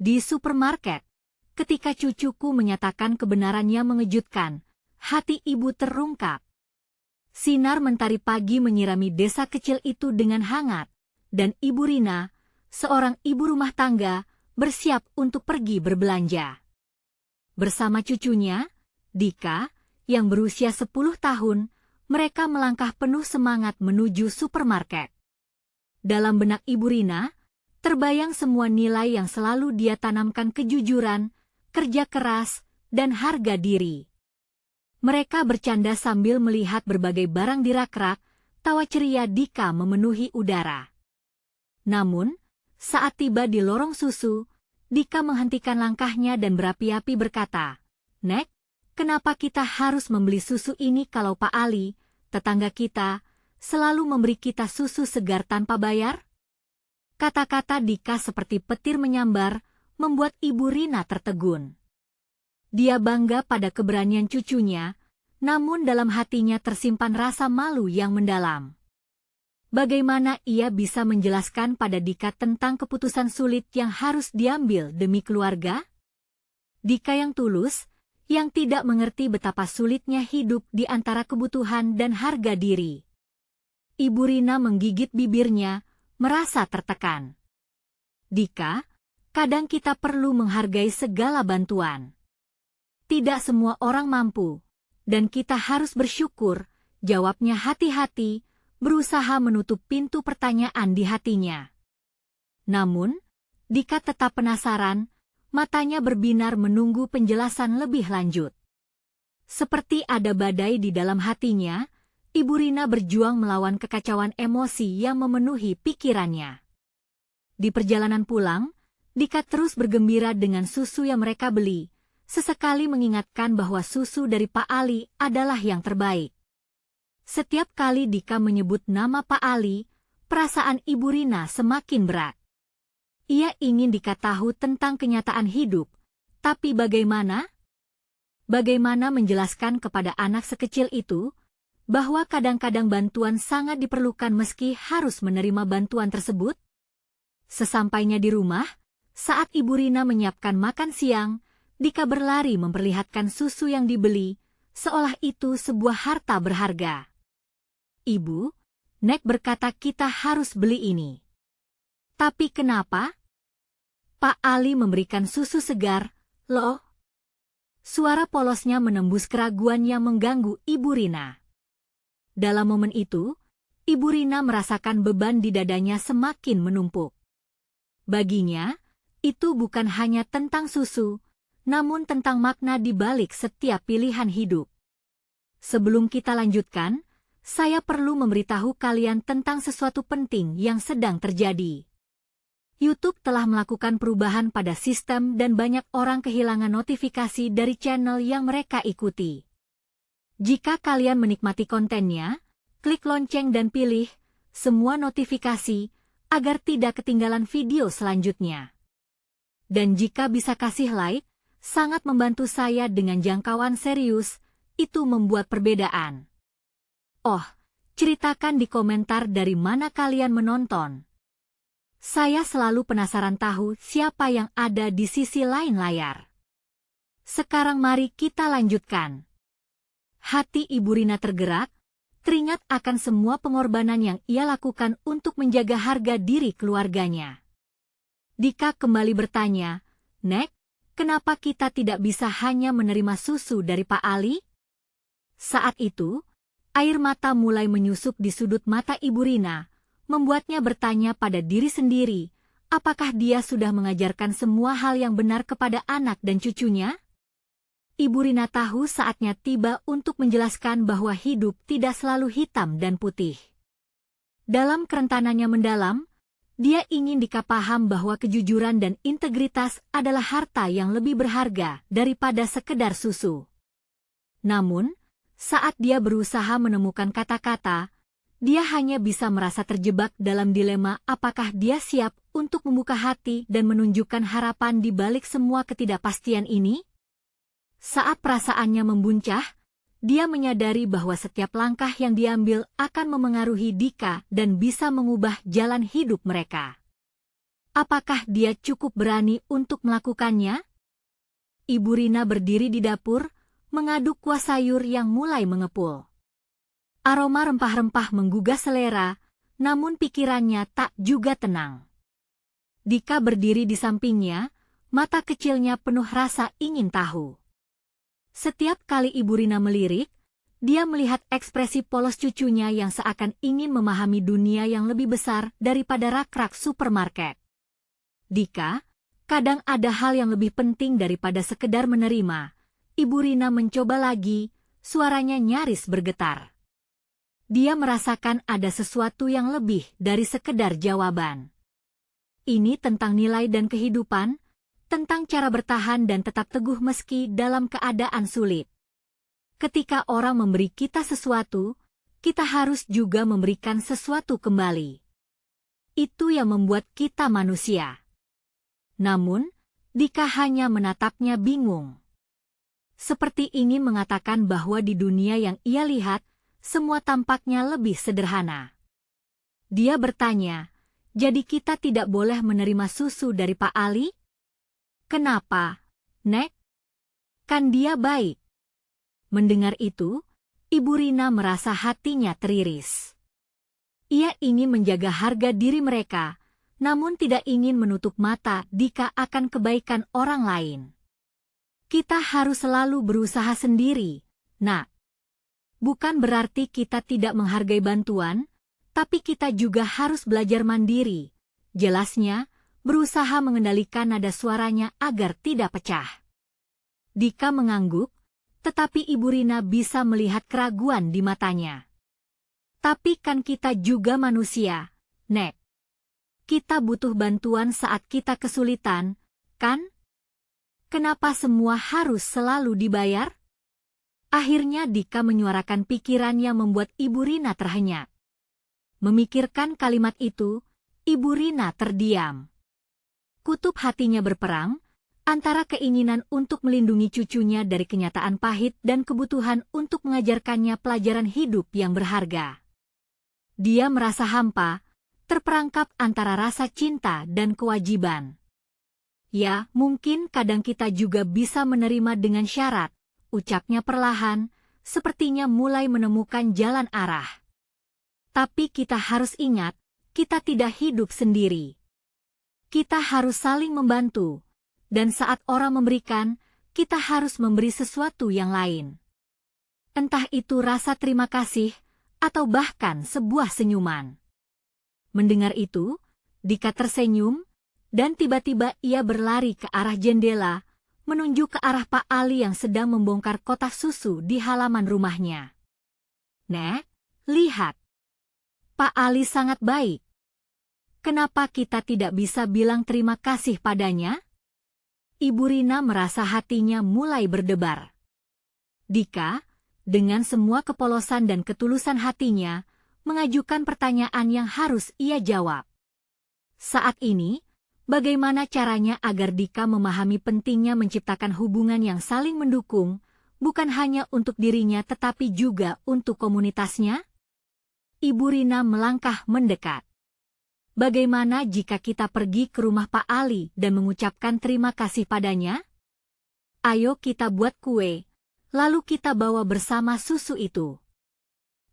Di supermarket, ketika cucuku menyatakan kebenarannya mengejutkan, hati ibu terungkap. Sinar mentari pagi menyirami desa kecil itu dengan hangat, dan Ibu Rina, seorang ibu rumah tangga, bersiap untuk pergi berbelanja. Bersama cucunya, Dika, yang berusia 10 tahun, mereka melangkah penuh semangat menuju supermarket. Dalam benak Ibu Rina, terbayang semua nilai yang selalu dia tanamkan: kejujuran, kerja keras, dan harga diri. Mereka bercanda sambil melihat berbagai barang di rak-rak, tawa ceria Dika memenuhi udara. Namun, saat tiba di lorong susu, Dika menghentikan langkahnya dan berapi-api berkata, "Nek, kenapa kita harus membeli susu ini kalau Pak Ali, tetangga kita, selalu memberi kita susu segar tanpa bayar?" Kata-kata Dika seperti petir menyambar, membuat Ibu Rina tertegun. Dia bangga pada keberanian cucunya, namun dalam hatinya tersimpan rasa malu yang mendalam. Bagaimana ia bisa menjelaskan pada Dika tentang keputusan sulit yang harus diambil demi keluarga? Dika yang tulus, yang tidak mengerti betapa sulitnya hidup di antara kebutuhan dan harga diri. Ibu Rina menggigit bibirnya, merasa tertekan. "Dika, kadang kita perlu menghargai segala bantuan. Tidak semua orang mampu, dan kita harus bersyukur," jawabnya hati-hati, berusaha menutup pintu pertanyaan di hatinya. Namun, Dika tetap penasaran, matanya berbinar menunggu penjelasan lebih lanjut. Seperti ada badai di dalam hatinya, Ibu Rina berjuang melawan kekacauan emosi yang memenuhi pikirannya. Di perjalanan pulang, Dika terus bergembira dengan susu yang mereka beli, sesekali mengingatkan bahwa susu dari Pak Ali adalah yang terbaik. Setiap kali Dika menyebut nama Pak Ali, perasaan Ibu Rina semakin berat. Ia ingin Dika tahu tentang kenyataan hidup, tapi bagaimana? Bagaimana menjelaskan kepada anak sekecil itu bahwa kadang-kadang bantuan sangat diperlukan meski harus menerima bantuan tersebut? Sesampainya di rumah, saat Ibu Rina menyiapkan makan siang, Dika berlari memperlihatkan susu yang dibeli, seolah itu sebuah harta berharga. "Ibu, Nek berkata kita harus beli ini." "Tapi kenapa?" "Pak Ali memberikan susu segar, loh." Suara polosnya menembus keraguan yang mengganggu Ibu Rina. Dalam momen itu, Ibu Rina merasakan beban di dadanya semakin menumpuk. Baginya, itu bukan hanya tentang susu, namun tentang makna di balik setiap pilihan hidup. Sebelum kita lanjutkan, saya perlu memberitahu kalian tentang sesuatu penting yang sedang terjadi. YouTube telah melakukan perubahan pada sistem dan banyak orang kehilangan notifikasi dari channel yang mereka ikuti. Jika kalian menikmati kontennya, klik lonceng dan pilih semua notifikasi agar tidak ketinggalan video selanjutnya. Dan jika bisa kasih like, sangat membantu saya dengan jangkauan serius, itu membuat perbedaan. Oh, ceritakan di komentar dari mana kalian menonton. Saya selalu penasaran tahu siapa yang ada di sisi lain layar. Sekarang mari kita lanjutkan. Hati Ibu Rina tergerak, teringat akan semua pengorbanan yang ia lakukan untuk menjaga harga diri keluarganya. Dika kembali bertanya, "Nek, kenapa kita tidak bisa hanya menerima susu dari Pak Ali?" Saat itu, air mata mulai menyusup di sudut mata Ibu Rina, membuatnya bertanya pada diri sendiri, apakah dia sudah mengajarkan semua hal yang benar kepada anak dan cucunya? Ibu Rina tahu saatnya tiba untuk menjelaskan bahwa hidup tidak selalu hitam dan putih. Dalam kerentanannya mendalam, dia ingin Dika paham bahwa kejujuran dan integritas adalah harta yang lebih berharga daripada sekedar susu. Namun, saat dia berusaha menemukan kata-kata, dia hanya bisa merasa terjebak dalam dilema apakah dia siap untuk membuka hati dan menunjukkan harapan di balik semua ketidakpastian ini. Saat perasaannya membuncah, dia menyadari bahwa setiap langkah yang diambil akan memengaruhi Dika dan bisa mengubah jalan hidup mereka. Apakah dia cukup berani untuk melakukannya? Ibu Rina berdiri di dapur, mengaduk kuah sayur yang mulai mengepul. Aroma rempah-rempah menggugah selera, namun pikirannya tak juga tenang. Dika berdiri di sampingnya, mata kecilnya penuh rasa ingin tahu. Setiap kali Ibu Rina melirik, dia melihat ekspresi polos cucunya yang seakan ingin memahami dunia yang lebih besar daripada rak-rak supermarket. Dika, kadang ada hal yang lebih penting daripada sekedar menerima. Ibu Rina mencoba lagi, suaranya nyaris bergetar. Dia merasakan ada sesuatu yang lebih dari sekedar jawaban. Ini tentang nilai dan kehidupan, tentang cara bertahan dan tetap teguh meski dalam keadaan sulit. Ketika orang memberi kita sesuatu, kita harus juga memberikan sesuatu kembali. Itu yang membuat kita manusia. Namun, Dika hanya menatapnya bingung. Seperti ingin mengatakan bahwa di dunia yang ia lihat, semua tampaknya lebih sederhana. Dia bertanya, jadi kita tidak boleh menerima susu dari Pak Ali? Kenapa, Nek? Kan dia baik. Mendengar itu, Ibu Rina merasa hatinya teriris. Ia ingin menjaga harga diri mereka, namun tidak ingin menutup mata Dika akan kebaikan orang lain. Kita harus selalu berusaha sendiri, Nak. Bukan berarti kita tidak menghargai bantuan, tapi kita juga harus belajar mandiri. Jelasnya, berusaha mengendalikan nada suaranya agar tidak pecah. Dika mengangguk, tetapi Ibu Rina bisa melihat keraguan di matanya. Tapi kan kita juga manusia, Nek. Kita butuh bantuan saat kita kesulitan, kan? Kenapa semua harus selalu dibayar? Akhirnya Dika menyuarakan pikiran yang membuat Ibu Rina terhenyak. Memikirkan kalimat itu, Ibu Rina terdiam. Kutub hatinya berperang, antara keinginan untuk melindungi cucunya dari kenyataan pahit dan kebutuhan untuk mengajarkannya pelajaran hidup yang berharga. Dia merasa hampa, terperangkap antara rasa cinta dan kewajiban. Ya, mungkin kadang kita juga bisa menerima dengan syarat, ucapnya perlahan, sepertinya mulai menemukan jalan arah. Tapi kita harus ingat, kita tidak hidup sendiri. Kita harus saling membantu. Dan saat orang memberikan, kita harus memberi sesuatu yang lain. Entah itu rasa terima kasih, atau bahkan sebuah senyuman. Mendengar itu, Dika tersenyum, dan tiba-tiba ia berlari ke arah jendela, menunjuk ke arah Pak Ali yang sedang membongkar kotak susu di halaman rumahnya. Nek, lihat. Pak Ali sangat baik. Kenapa kita tidak bisa bilang terima kasih padanya? Ibu Rina merasa hatinya mulai berdebar. Dika, dengan semua kepolosan dan ketulusan hatinya, mengajukan pertanyaan yang harus ia jawab. Saat ini, bagaimana caranya agar Dika memahami pentingnya menciptakan hubungan yang saling mendukung, bukan hanya untuk dirinya tetapi juga untuk komunitasnya? Ibu Rina melangkah mendekat. Bagaimana jika kita pergi ke rumah Pak Ali dan mengucapkan terima kasih padanya? Ayo kita buat kue, lalu kita bawa bersama susu itu.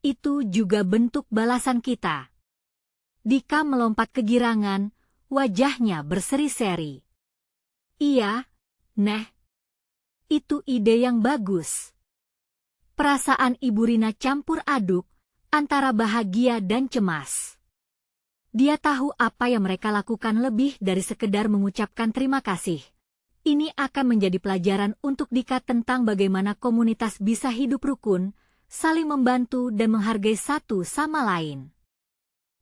Itu juga bentuk balasan kita. Dika melompat kegirangan, wajahnya berseri-seri. Iya, Neh. Itu ide yang bagus. Perasaan Ibu Rina campur aduk, antara bahagia dan cemas. Dia tahu apa yang mereka lakukan lebih dari sekedar mengucapkan terima kasih. Ini akan menjadi pelajaran untuk Dika tentang bagaimana komunitas bisa hidup rukun, saling membantu dan menghargai satu sama lain.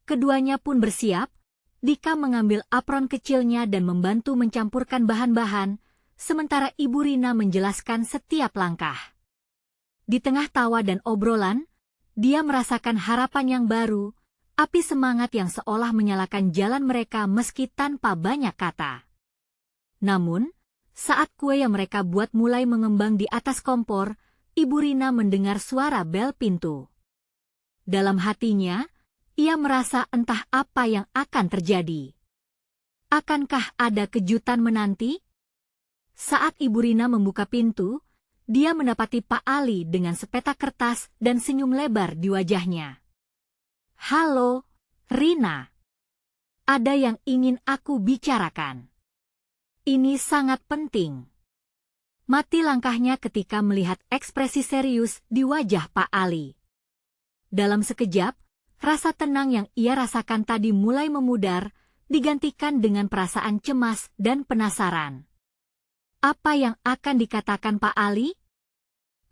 Keduanya pun bersiap, Dika mengambil apron kecilnya dan membantu mencampurkan bahan-bahan, sementara Ibu Rina menjelaskan setiap langkah. Di tengah tawa dan obrolan, dia merasakan harapan yang baru, api semangat yang seolah menyalakan jalan mereka meski tanpa banyak kata. Namun, saat kue yang mereka buat mulai mengembang di atas kompor, Ibu Rina mendengar suara bel pintu. Dalam hatinya, ia merasa entah apa yang akan terjadi. Akankah ada kejutan menanti? Saat Ibu Rina membuka pintu, dia mendapati Pak Ali dengan sepetak kertas dan senyum lebar di wajahnya. "Halo, Rina. Ada yang ingin aku bicarakan. Ini sangat penting." Mati langkahnya ketika melihat ekspresi serius di wajah Pak Ali. Dalam sekejap, rasa tenang yang ia rasakan tadi mulai memudar, digantikan dengan perasaan cemas dan penasaran. Apa yang akan dikatakan Pak Ali?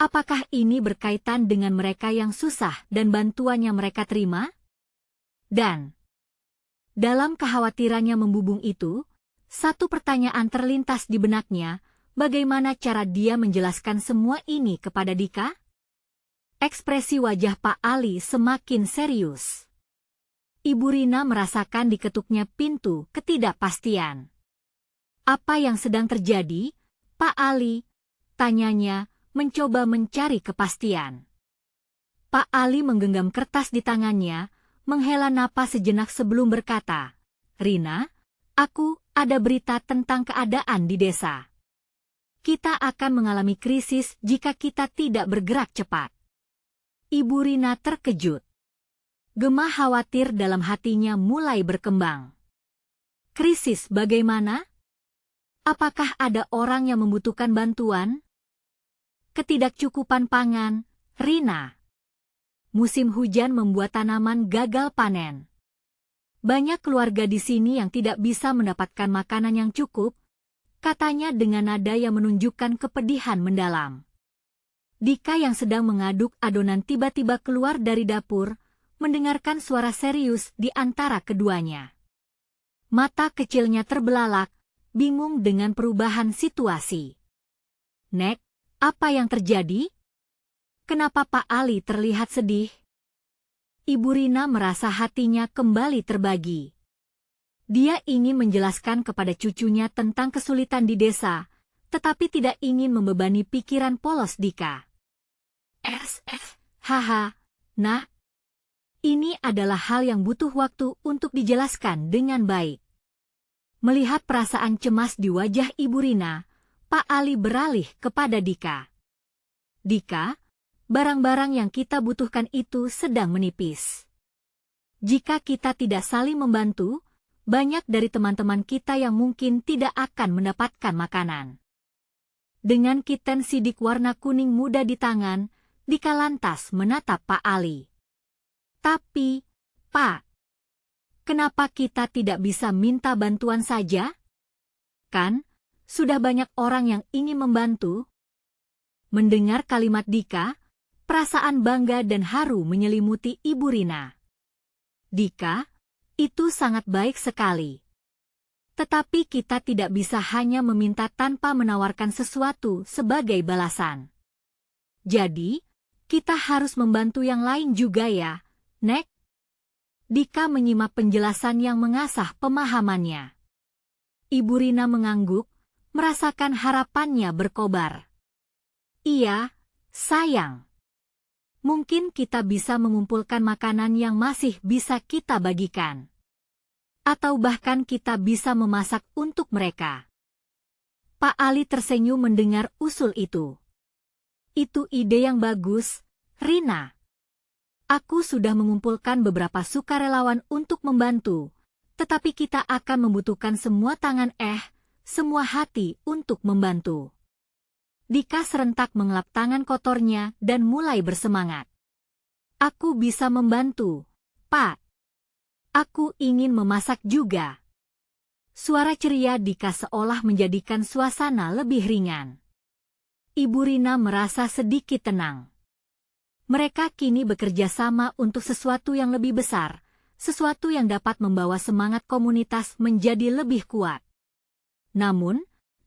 Apakah ini berkaitan dengan mereka yang susah dan bantuan yang mereka terima? Dan dalam kekhawatirannya membubung itu, satu pertanyaan terlintas di benaknya, bagaimana cara dia menjelaskan semua ini kepada Dika? Ekspresi wajah Pak Ali semakin serius. Ibu Rina merasakan diketuknya pintu ketidakpastian. "Apa yang sedang terjadi, Pak Ali?" tanyanya, mencoba mencari kepastian. Pak Ali menggenggam kertas di tangannya, menghela napas sejenak sebelum berkata, "Rina, aku ada berita tentang keadaan di desa. Kita akan mengalami krisis jika kita tidak bergerak cepat." Ibu Rina terkejut. Gema khawatir dalam hatinya mulai berkembang. "Krisis bagaimana? Apakah ada orang yang membutuhkan bantuan?" "Ketidakcukupan pangan, Rina. Musim hujan membuat tanaman gagal panen. Banyak keluarga di sini yang tidak bisa mendapatkan makanan yang cukup," katanya dengan nada yang menunjukkan kepedihan mendalam. Dika yang sedang mengaduk adonan tiba-tiba keluar dari dapur, mendengarkan suara serius di antara keduanya. Mata kecilnya terbelalak, bingung dengan perubahan situasi. "Nek, apa yang terjadi? Kenapa Pak Ali terlihat sedih?" Ibu Rina merasa hatinya kembali terbagi. Dia ingin menjelaskan kepada cucunya tentang kesulitan di desa, tetapi tidak ingin membebani pikiran polos Dika. Haha, nah, ini adalah hal yang butuh waktu untuk dijelaskan dengan baik." Melihat perasaan cemas di wajah Ibu Rina, Pak Ali beralih kepada Dika. "Dika, barang-barang yang kita butuhkan itu sedang menipis. Jika kita tidak saling membantu, banyak dari teman-teman kita yang mungkin tidak akan mendapatkan makanan." Dengan kiten sidik warna kuning muda di tangan, Dika lantas menatap Pak Ali. "Tapi, Pak, kenapa kita tidak bisa minta bantuan saja? Kan, sudah banyak orang yang ingin membantu." Mendengar kalimat Dika, perasaan bangga dan haru menyelimuti Ibu Rina. "Dika, itu sangat baik sekali. Tetapi kita tidak bisa hanya meminta tanpa menawarkan sesuatu sebagai balasan. Jadi, kita harus membantu yang lain juga ya, Nek?" Dika menyimak penjelasan yang mengasah pemahamannya. Ibu Rina mengangguk, merasakan harapannya berkobar. "Iya, sayang. Mungkin kita bisa mengumpulkan makanan yang masih bisa kita bagikan. Atau bahkan kita bisa memasak untuk mereka." Pak Ali tersenyum mendengar usul itu. "Itu ide yang bagus, Rina. Aku sudah mengumpulkan beberapa sukarelawan untuk membantu, tetapi kita akan membutuhkan semua tangan semua hati untuk membantu." Dika serentak mengelap tangan kotornya dan mulai bersemangat. "Aku bisa membantu, Pak. Aku ingin memasak juga." Suara ceria Dika seolah menjadikan suasana lebih ringan. Ibu Rina merasa sedikit tenang. Mereka kini bekerja sama untuk sesuatu yang lebih besar, sesuatu yang dapat membawa semangat komunitas menjadi lebih kuat. Namun,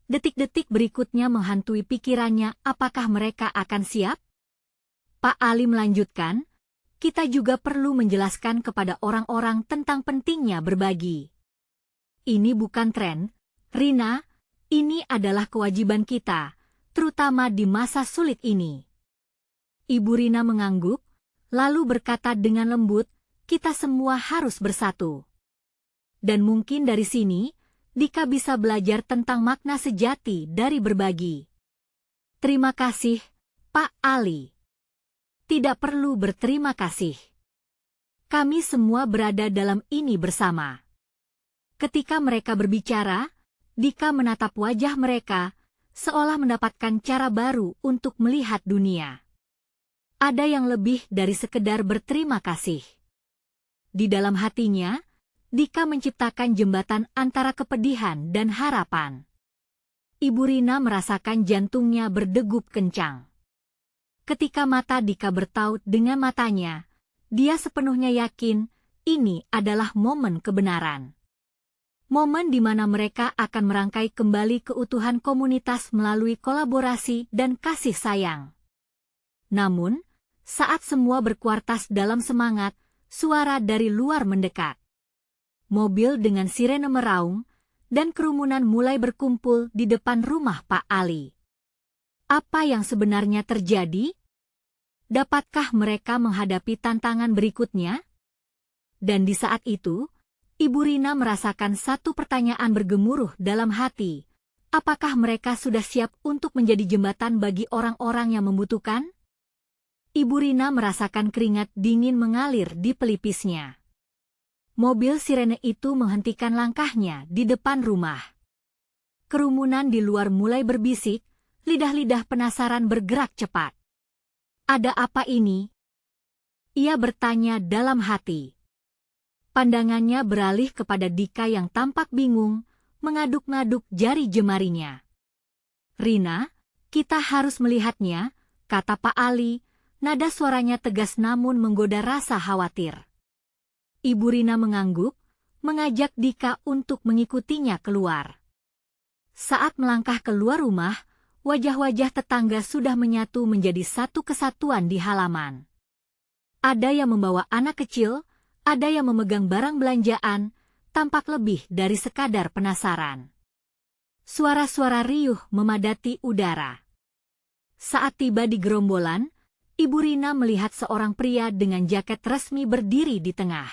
detik-detik berikutnya menghantui pikirannya, apakah mereka akan siap? Pak Ali melanjutkan, "Kita juga perlu menjelaskan kepada orang-orang tentang pentingnya berbagi. Ini bukan tren, Rina, ini adalah kewajiban kita, terutama di masa sulit ini." Ibu Rina mengangguk, lalu berkata dengan lembut, "Kita semua harus bersatu. Dan mungkin dari sini, Dika bisa belajar tentang makna sejati dari berbagi. Terima kasih, Pak Ali. Tidak perlu berterima kasih. Kami semua berada dalam ini bersama. Ketika mereka berbicara, Dika menatap wajah mereka, seolah mendapatkan cara baru untuk melihat dunia. Ada yang lebih dari sekedar berterima kasih. Di dalam hatinya, Dika menciptakan jembatan antara kepedihan dan harapan. Ibu Rina merasakan jantungnya berdegup kencang. Ketika mata Dika bertaut dengan matanya, dia sepenuhnya yakin ini adalah momen kebenaran. Momen di mana mereka akan merangkai kembali keutuhan komunitas melalui kolaborasi dan kasih sayang. Namun, saat semua berkuartas dalam semangat, suara dari luar mendekat. Mobil dengan sirene meraung, dan kerumunan mulai berkumpul di depan rumah Pak Ali. Apa yang sebenarnya terjadi? Dapatkah mereka menghadapi tantangan berikutnya? Dan di saat itu, Ibu Rina merasakan satu pertanyaan bergemuruh dalam hati. Apakah mereka sudah siap untuk menjadi jembatan bagi orang-orang yang membutuhkan? Ibu Rina merasakan keringat dingin mengalir di pelipisnya. Mobil sirene itu menghentikan langkahnya di depan rumah. Kerumunan di luar mulai berbisik, lidah-lidah penasaran bergerak cepat. Ada apa ini? Ia bertanya dalam hati. Pandangannya beralih kepada Dika yang tampak bingung, mengaduk-ngaduk jari jemarinya. Rina, kita harus melihatnya, kata Pak Ali, nada suaranya tegas namun menggoda rasa khawatir. Ibu Rina mengangguk, mengajak Dika untuk mengikutinya keluar. Saat melangkah keluar rumah, wajah-wajah tetangga sudah menyatu menjadi satu kesatuan di halaman. Ada yang membawa anak kecil, ada yang memegang barang belanjaan, tampak lebih dari sekadar penasaran. Suara-suara riuh memadati udara. Saat tiba di gerombolan, Ibu Rina melihat seorang pria dengan jaket resmi berdiri di tengah.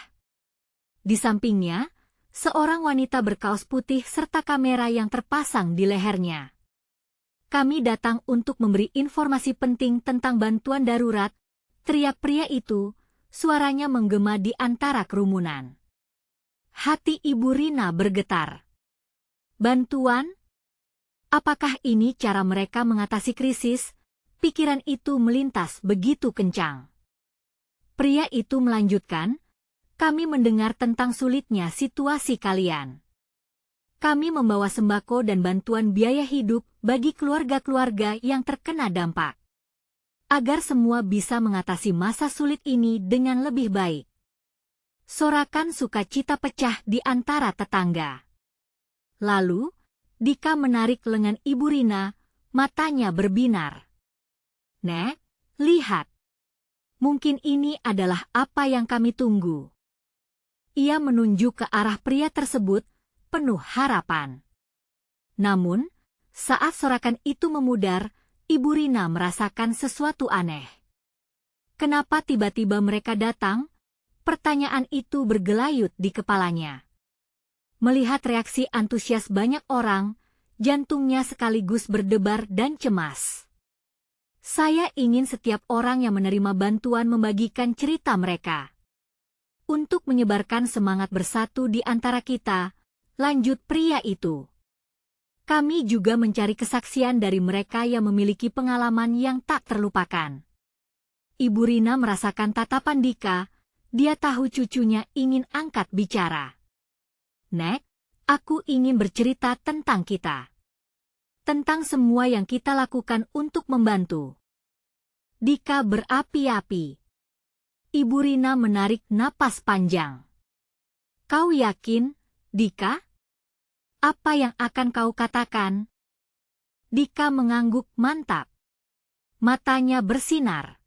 Di sampingnya, seorang wanita berkaos putih serta kamera yang terpasang di lehernya. Kami datang untuk memberi informasi penting tentang bantuan darurat, teriak pria itu, suaranya menggema di antara kerumunan. Hati Ibu Rina bergetar. Bantuan? Apakah ini cara mereka mengatasi krisis? Pikiran itu melintas begitu kencang. Pria itu melanjutkan, kami mendengar tentang sulitnya situasi kalian. Kami membawa sembako dan bantuan biaya hidup bagi keluarga-keluarga yang terkena dampak. Agar semua bisa mengatasi masa sulit ini dengan lebih baik. Sorakan sukacita pecah di antara tetangga. Lalu, Dika menarik lengan Ibu Rina, matanya berbinar. Nek, lihat. Mungkin ini adalah apa yang kami tunggu. Ia menunjuk ke arah pria tersebut, penuh harapan. Namun, saat sorakan itu memudar, Ibu Rina merasakan sesuatu aneh. Kenapa tiba-tiba mereka datang? Pertanyaan itu bergelayut di kepalanya. Melihat reaksi antusias banyak orang, jantungnya sekaligus berdebar dan cemas. Saya ingin setiap orang yang menerima bantuan membagikan cerita mereka. Untuk menyebarkan semangat bersatu di antara kita, lanjut pria itu. Kami juga mencari kesaksian dari mereka yang memiliki pengalaman yang tak terlupakan. Ibu Rina merasakan tatapan Dika, dia tahu cucunya ingin angkat bicara. Nek, aku ingin bercerita tentang kita. Tentang semua yang kita lakukan untuk membantu. Dika berapi-api. Ibu Rina menarik napas panjang. Kau yakin, Dika? Apa yang akan kau katakan? Dika mengangguk mantap. Matanya bersinar.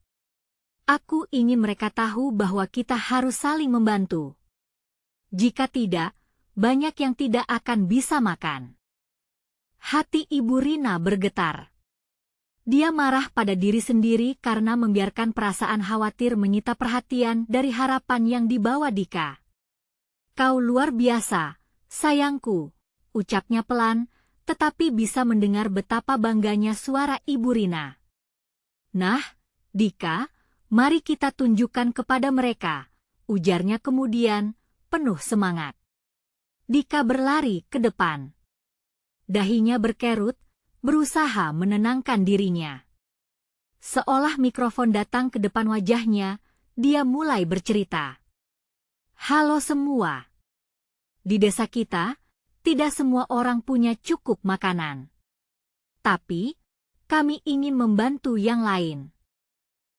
Aku ingin mereka tahu bahwa kita harus saling membantu. Jika tidak, banyak yang tidak akan bisa makan. Hati Ibu Rina bergetar. Dia marah pada diri sendiri karena membiarkan perasaan khawatir menyita perhatian dari harapan yang dibawa Dika. Kau luar biasa, sayangku, ucapnya pelan, tetapi bisa mendengar betapa bangganya suara Ibu Rina. Nah, Dika, mari kita tunjukkan kepada mereka, ujarnya kemudian, penuh semangat. Dika berlari ke depan. Dahinya berkerut, berusaha menenangkan dirinya. Seolah mikrofon datang ke depan wajahnya, dia mulai bercerita. Halo semua. Di desa kita, tidak semua orang punya cukup makanan. Tapi, kami ingin membantu yang lain.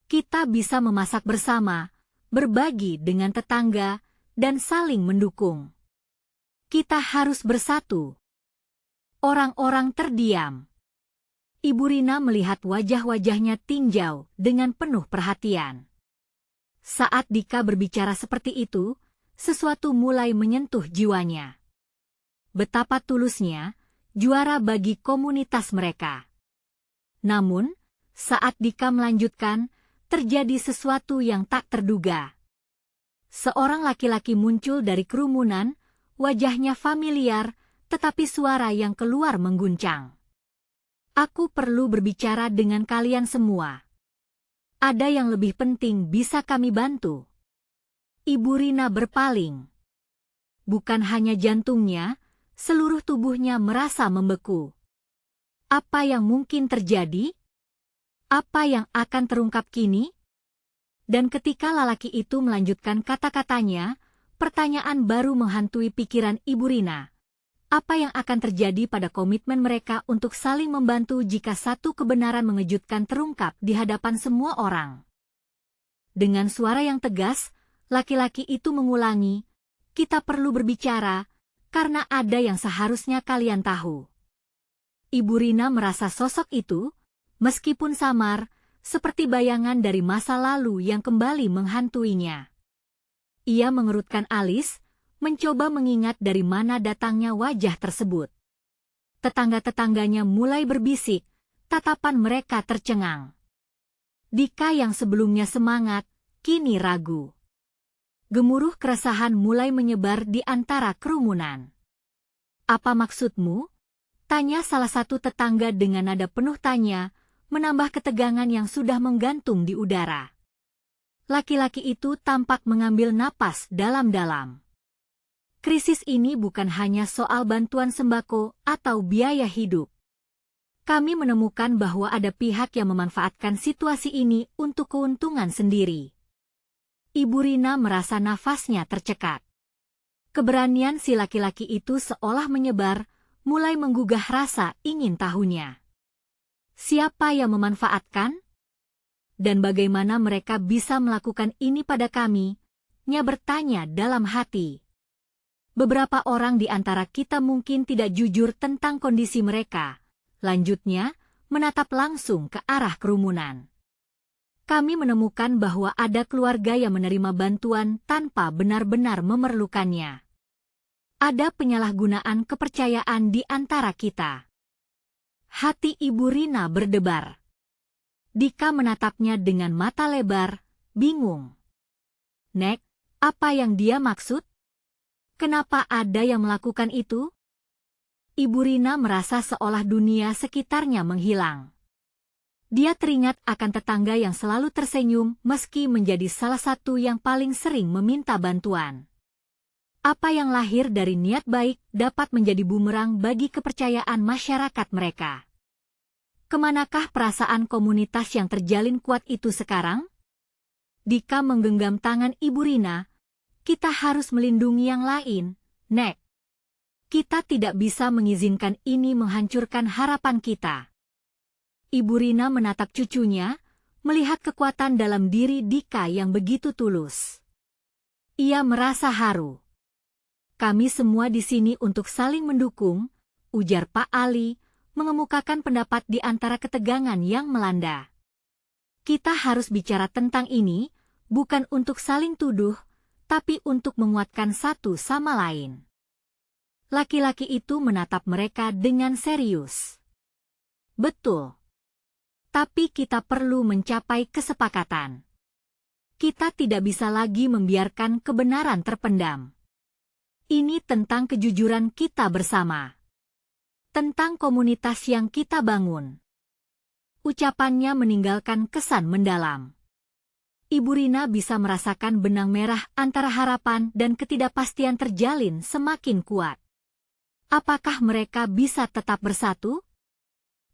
Kita bisa memasak bersama, berbagi dengan tetangga, dan saling mendukung. Kita harus bersatu. Orang-orang terdiam. Ibu Rina melihat wajah-wajahnya tinjau dengan penuh perhatian. Saat Dika berbicara seperti itu, sesuatu mulai menyentuh jiwanya. Betapa tulusnya, juara bagi komunitas mereka. Namun, saat Dika melanjutkan, terjadi sesuatu yang tak terduga. Seorang laki-laki muncul dari kerumunan, wajahnya familiar, tetapi suara yang keluar mengguncang. Aku perlu berbicara dengan kalian semua. Ada yang lebih penting bisa kami bantu. Ibu Rina berpaling. Bukan hanya jantungnya, seluruh tubuhnya merasa membeku. Apa yang mungkin terjadi? Apa yang akan terungkap kini? Dan ketika lelaki itu melanjutkan kata-katanya, pertanyaan baru menghantui pikiran Ibu Rina. Apa yang akan terjadi pada komitmen mereka untuk saling membantu jika satu kebenaran mengejutkan terungkap di hadapan semua orang? Dengan suara yang tegas, laki-laki itu mengulangi, kita perlu berbicara, karena ada yang seharusnya kalian tahu. Ibu Rina merasa sosok itu, meskipun samar, seperti bayangan dari masa lalu yang kembali menghantuinya. Ia mengerutkan alis, mencoba mengingat dari mana datangnya wajah tersebut. Tetangga-tetangganya mulai berbisik, tatapan mereka tercengang. Dika yang sebelumnya semangat, kini ragu. Gemuruh keresahan mulai menyebar di antara kerumunan. Apa maksudmu? Tanya salah satu tetangga dengan nada penuh tanya, menambah ketegangan yang sudah menggantung di udara. Laki-laki itu tampak mengambil napas dalam-dalam. Krisis ini bukan hanya soal bantuan sembako atau biaya hidup. Kami menemukan bahwa ada pihak yang memanfaatkan situasi ini untuk keuntungan sendiri. Ibu Rina merasa nafasnya tercekat. Keberanian si laki-laki itu seolah menyebar, mulai menggugah rasa ingin tahunya. Siapa yang memanfaatkan? Dan bagaimana mereka bisa melakukan ini pada kami? Nya bertanya dalam hati. Beberapa orang di antara kita mungkin tidak jujur tentang kondisi mereka. Lanjutnya, menatap langsung ke arah kerumunan. Kami menemukan bahwa ada keluarga yang menerima bantuan tanpa benar-benar memerlukannya. Ada penyalahgunaan kepercayaan di antara kita. Hati Ibu Rina berdebar. Dika menatapnya dengan mata lebar, bingung. Nek, apa yang dia maksud? Kenapa ada yang melakukan itu? Ibu Rina merasa seolah dunia sekitarnya menghilang. Dia teringat akan tetangga yang selalu tersenyum meski menjadi salah satu yang paling sering meminta bantuan. Apa yang lahir dari niat baik dapat menjadi bumerang bagi kepercayaan masyarakat mereka. Kemanakah perasaan komunitas yang terjalin kuat itu sekarang? Dika menggenggam tangan Ibu Rina. Kita harus melindungi yang lain, Nek. Kita tidak bisa mengizinkan ini menghancurkan harapan kita. Ibu Rina menatap cucunya, melihat kekuatan dalam diri Dika yang begitu tulus. Ia merasa haru. Kami semua di sini untuk saling mendukung, ujar Pak Ali, mengemukakan pendapat di antara ketegangan yang melanda. Kita harus bicara tentang ini, bukan untuk saling tuduh, tapi untuk menguatkan satu sama lain. Laki-laki itu menatap mereka dengan serius. Betul. Tapi kita perlu mencapai kesepakatan. Kita tidak bisa lagi membiarkan kebenaran terpendam. Ini tentang kejujuran kita bersama. tentang komunitas yang kita bangun. Ucapannya meninggalkan kesan mendalam. Ibu Rina bisa merasakan benang merah antara harapan dan ketidakpastian terjalin semakin kuat. Apakah mereka bisa tetap bersatu?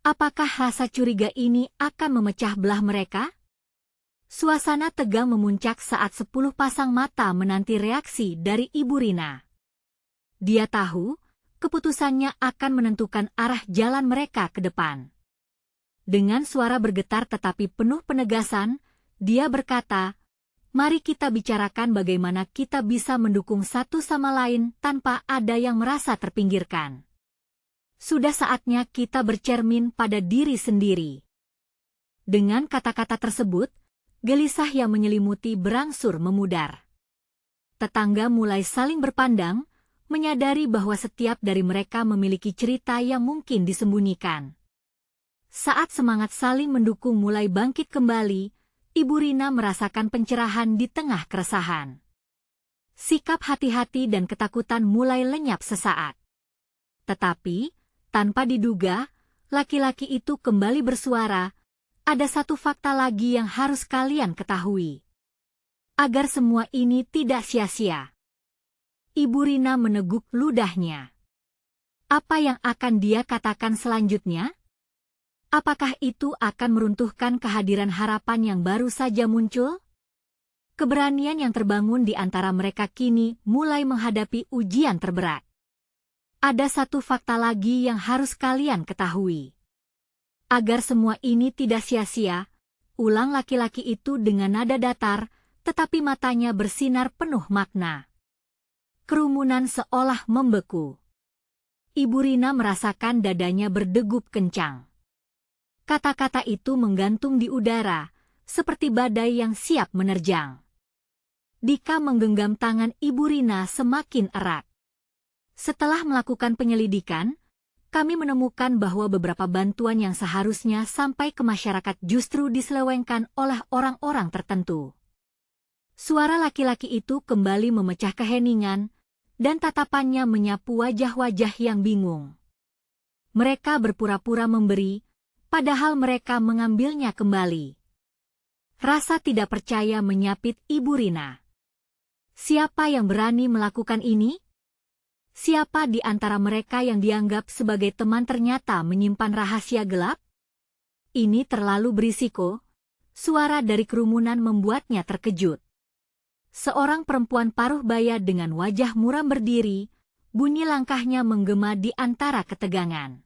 Apakah rasa curiga ini akan memecah belah mereka? Suasana tegang memuncak saat 10 pasang mata menanti reaksi dari Ibu Rina. Dia tahu, keputusannya akan menentukan arah jalan mereka ke depan. Dengan suara bergetar tetapi penuh penegasan, dia berkata, "Mari kita bicarakan bagaimana kita bisa mendukung satu sama lain tanpa ada yang merasa terpinggirkan. Sudah saatnya kita bercermin pada diri sendiri." Dengan kata-kata tersebut, gelisah yang menyelimuti berangsur memudar. Tetangga mulai saling berpandang, menyadari bahwa setiap dari mereka memiliki cerita yang mungkin disembunyikan. Saat semangat saling mendukung mulai bangkit kembali, Ibu Rina merasakan pencerahan di tengah keresahan. Sikap hati-hati dan ketakutan mulai lenyap sesaat. Tetapi, tanpa diduga, laki-laki itu kembali bersuara, "Ada satu fakta lagi yang harus kalian ketahui. Agar semua ini tidak sia-sia." Ibu Rina meneguk ludahnya. Apa yang akan dia katakan selanjutnya? Apakah itu akan meruntuhkan kehadiran harapan yang baru saja muncul? Keberanian yang terbangun di antara mereka kini mulai menghadapi ujian terberat. Ada satu fakta lagi yang harus kalian ketahui. Agar semua ini tidak sia-sia, ulang laki-laki itu dengan nada datar, tetapi matanya bersinar penuh makna. Kerumunan seolah membeku. Ibu Rina merasakan dadanya berdegup kencang. Kata-kata itu menggantung di udara, seperti badai yang siap menerjang. Dika menggenggam tangan Ibu Rina semakin erat. Setelah melakukan penyelidikan, kami menemukan bahwa beberapa bantuan yang seharusnya sampai ke masyarakat justru diselewengkan oleh orang-orang tertentu. Suara laki-laki itu kembali memecah keheningan, dan tatapannya menyapu wajah-wajah yang bingung. Mereka berpura-pura memberi, padahal mereka mengambilnya kembali. Rasa tidak percaya menyapit Ibu Rina. Siapa yang berani melakukan ini? Siapa di antara mereka yang dianggap sebagai teman ternyata menyimpan rahasia gelap? Ini terlalu berisiko. Suara dari kerumunan membuatnya terkejut. Seorang perempuan paruh baya dengan wajah muram berdiri, bunyi langkahnya menggema di antara ketegangan.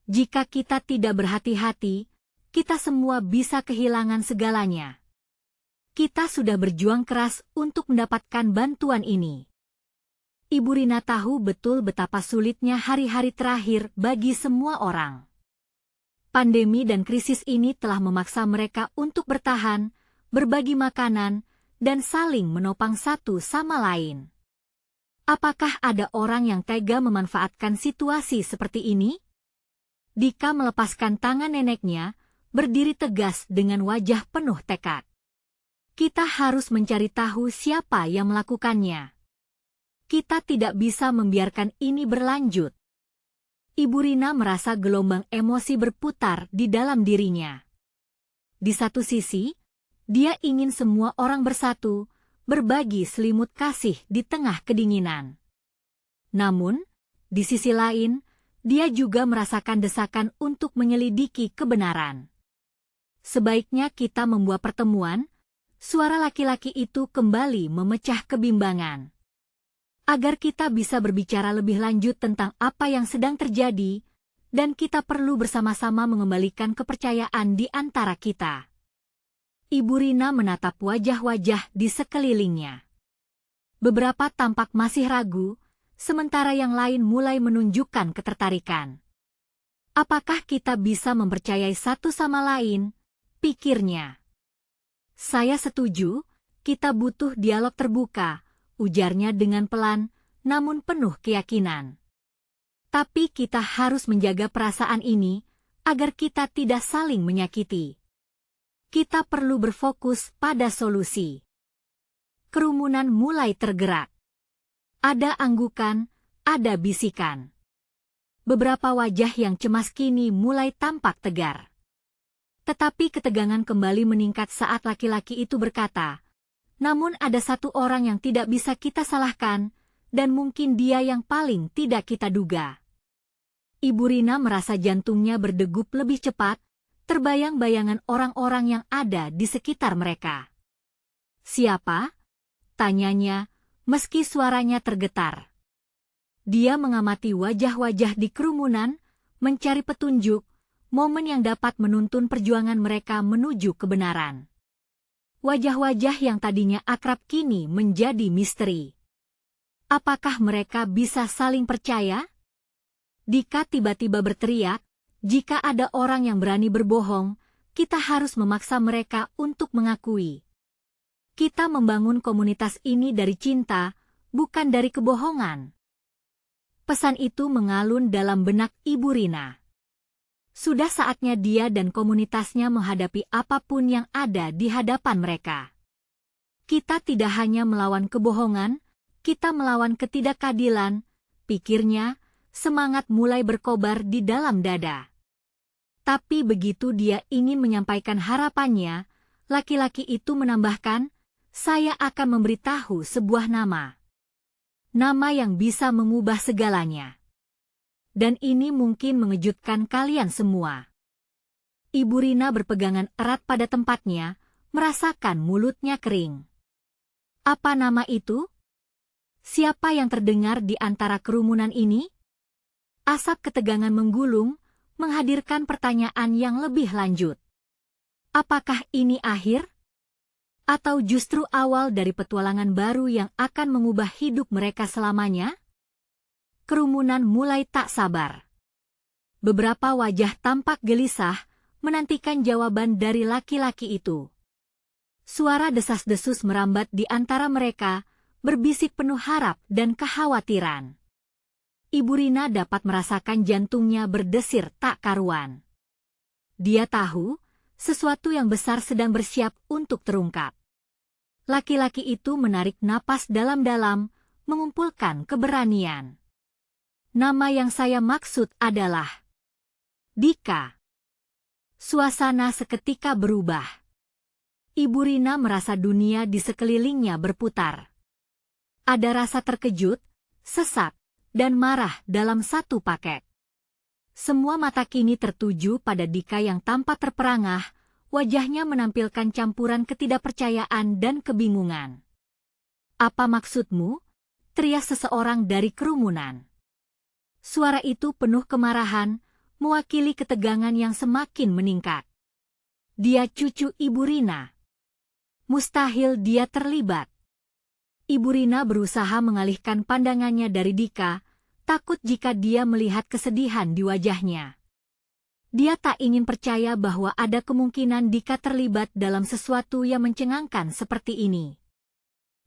Jika kita tidak berhati-hati, kita semua bisa kehilangan segalanya. Kita sudah berjuang keras untuk mendapatkan bantuan ini. Ibu Rina tahu betul betapa sulitnya hari-hari terakhir bagi semua orang. Pandemi dan krisis ini telah memaksa mereka untuk bertahan, berbagi makanan, dan saling menopang satu sama lain. Apakah ada orang yang tega memanfaatkan situasi seperti ini? Dika melepaskan tangan neneknya, berdiri tegas dengan wajah penuh tekad. Kita harus mencari tahu siapa yang melakukannya. Kita tidak bisa membiarkan ini berlanjut. Ibu Rina merasa gelombang emosi berputar di dalam dirinya. Di satu sisi, dia ingin semua orang bersatu, berbagi selimut kasih di tengah kedinginan. Namun, di sisi lain, dia juga merasakan desakan untuk menyelidiki kebenaran. Sebaiknya kita membuat pertemuan, suara laki-laki itu kembali memecah kebimbangan. Agar kita bisa berbicara lebih lanjut tentang apa yang sedang terjadi, dan kita perlu bersama-sama mengembalikan kepercayaan di antara kita. Ibu Rina menatap wajah-wajah di sekelilingnya. Beberapa tampak masih ragu, sementara yang lain mulai menunjukkan ketertarikan. Apakah kita bisa mempercayai satu sama lain? Pikirnya. Saya setuju, kita butuh dialog terbuka, ujarnya dengan pelan, namun penuh keyakinan. Tapi kita harus menjaga perasaan ini, agar kita tidak saling menyakiti. Kita perlu berfokus pada solusi. Kerumunan mulai tergerak. Ada anggukan, ada bisikan. Beberapa wajah yang cemas kini mulai tampak tegar. Tetapi ketegangan kembali meningkat saat laki-laki itu berkata, "Namun ada satu orang yang tidak bisa kita salahkan, dan mungkin dia yang paling tidak kita duga." Ibu Rina merasa jantungnya berdegup lebih cepat, terbayang bayangan orang-orang yang ada di sekitar mereka. "Siapa?" tanyanya, meski suaranya tergetar. Dia mengamati wajah-wajah di kerumunan, mencari petunjuk, momen yang dapat menuntun perjuangan mereka menuju kebenaran. Wajah-wajah yang tadinya akrab kini menjadi misteri. Apakah mereka bisa saling percaya? Dika tiba-tiba berteriak, "Jika ada orang yang berani berbohong, kita harus memaksa mereka untuk mengakui. Kita membangun komunitas ini dari cinta, bukan dari kebohongan." Pesan itu mengalun dalam benak Ibu Rina. Sudah saatnya dia dan komunitasnya menghadapi apapun yang ada di hadapan mereka. Kita tidak hanya melawan kebohongan, kita melawan ketidakadilan, pikirnya, semangat mulai berkobar di dalam dada. Tapi begitu dia ingin menyampaikan harapannya, laki-laki itu menambahkan, "Saya akan memberitahu sebuah nama. Nama yang bisa mengubah segalanya. Dan ini mungkin mengejutkan kalian semua." Ibu Rina berpegangan erat pada tempatnya, merasakan mulutnya kering. Apa nama itu? Siapa yang terdengar di antara kerumunan ini? Asap ketegangan menggulung, menghadirkan pertanyaan yang lebih lanjut. Apakah ini akhir? Atau justru awal dari petualangan baru yang akan mengubah hidup mereka selamanya? Kerumunan mulai tak sabar. Beberapa wajah tampak gelisah, menantikan jawaban dari laki-laki itu. Suara desas-desus merambat di antara mereka, berbisik penuh harap dan kekhawatiran. Ibu Rina dapat merasakan jantungnya berdesir tak karuan. Dia tahu, sesuatu yang besar sedang bersiap untuk terungkap. Laki-laki itu menarik napas dalam-dalam, mengumpulkan keberanian. "Nama yang saya maksud adalah Dika." Suasana seketika berubah. Ibu Rina merasa dunia di sekelilingnya berputar. Ada rasa terkejut, sesak, dan marah dalam satu paket. Semua mata kini tertuju pada Dika yang tampak terperangah, wajahnya menampilkan campuran ketidakpercayaan dan kebingungan. "Apa maksudmu?" teriak seseorang dari kerumunan. Suara itu penuh kemarahan, mewakili ketegangan yang semakin meningkat. Dia cucu Ibu Rina. Mustahil dia terlibat. Ibu Rina berusaha mengalihkan pandangannya dari Dika, takut jika dia melihat kesedihan di wajahnya. Dia tak ingin percaya bahwa ada kemungkinan Dika terlibat dalam sesuatu yang mencengangkan seperti ini.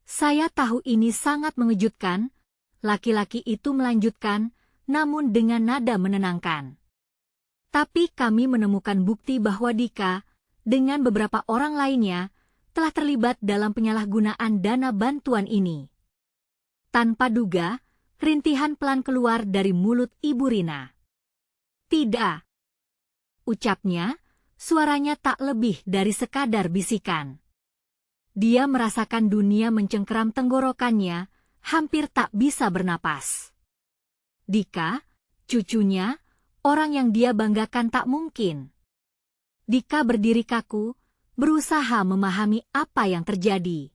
"Saya tahu ini sangat mengejutkan," laki-laki itu melanjutkan, namun dengan nada menenangkan. "Tapi kami menemukan bukti bahwa Dika, dengan beberapa orang lainnya, telah terlibat dalam penyalahgunaan dana bantuan ini." Tanpa duga, rintihan pelan keluar dari mulut Ibu Rina. "Tidak," ucapnya, suaranya tak lebih dari sekadar bisikan. Dia merasakan dunia mencengkeram tenggorokannya, hampir tak bisa bernapas. Dika, cucunya, orang yang dia banggakan tak mungkin. Dika berdiri kaku, berusaha memahami apa yang terjadi.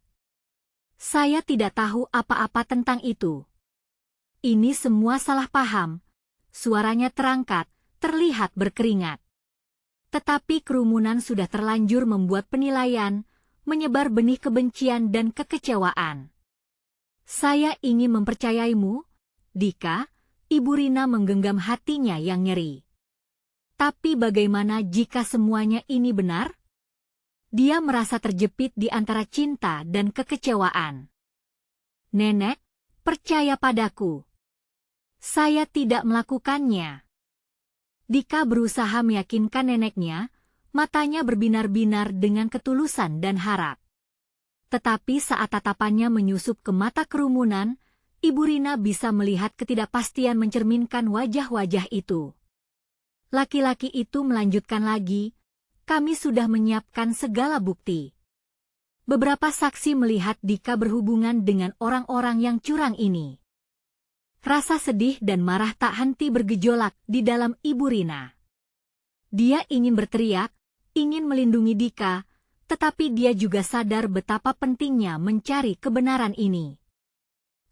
"Saya tidak tahu apa-apa tentang itu. Ini semua salah paham." Suaranya terangkat, terlihat berkeringat. Tetapi kerumunan sudah terlanjur membuat penilaian, menyebar benih kebencian dan kekecewaan. "Saya ingin mempercayaimu, Dika," Ibu Rina menggenggam hatinya yang nyeri. Tapi bagaimana jika semuanya ini benar? Dia merasa terjepit di antara cinta dan kekecewaan. "Nenek, percaya padaku. Saya tidak melakukannya." Dika berusaha meyakinkan neneknya, matanya berbinar-binar dengan ketulusan dan harap. Tetapi saat tatapannya menyusup ke mata kerumunan, Ibu Rina bisa melihat ketidakpastian mencerminkan wajah-wajah itu. Laki-laki itu melanjutkan lagi, kami sudah menyiapkan segala bukti. Beberapa saksi melihat Dika berhubungan dengan orang-orang yang curang ini. Rasa sedih dan marah tak henti bergejolak di dalam Ibu Rina. Dia ingin berteriak, ingin melindungi Dika, tetapi dia juga sadar betapa pentingnya mencari kebenaran ini.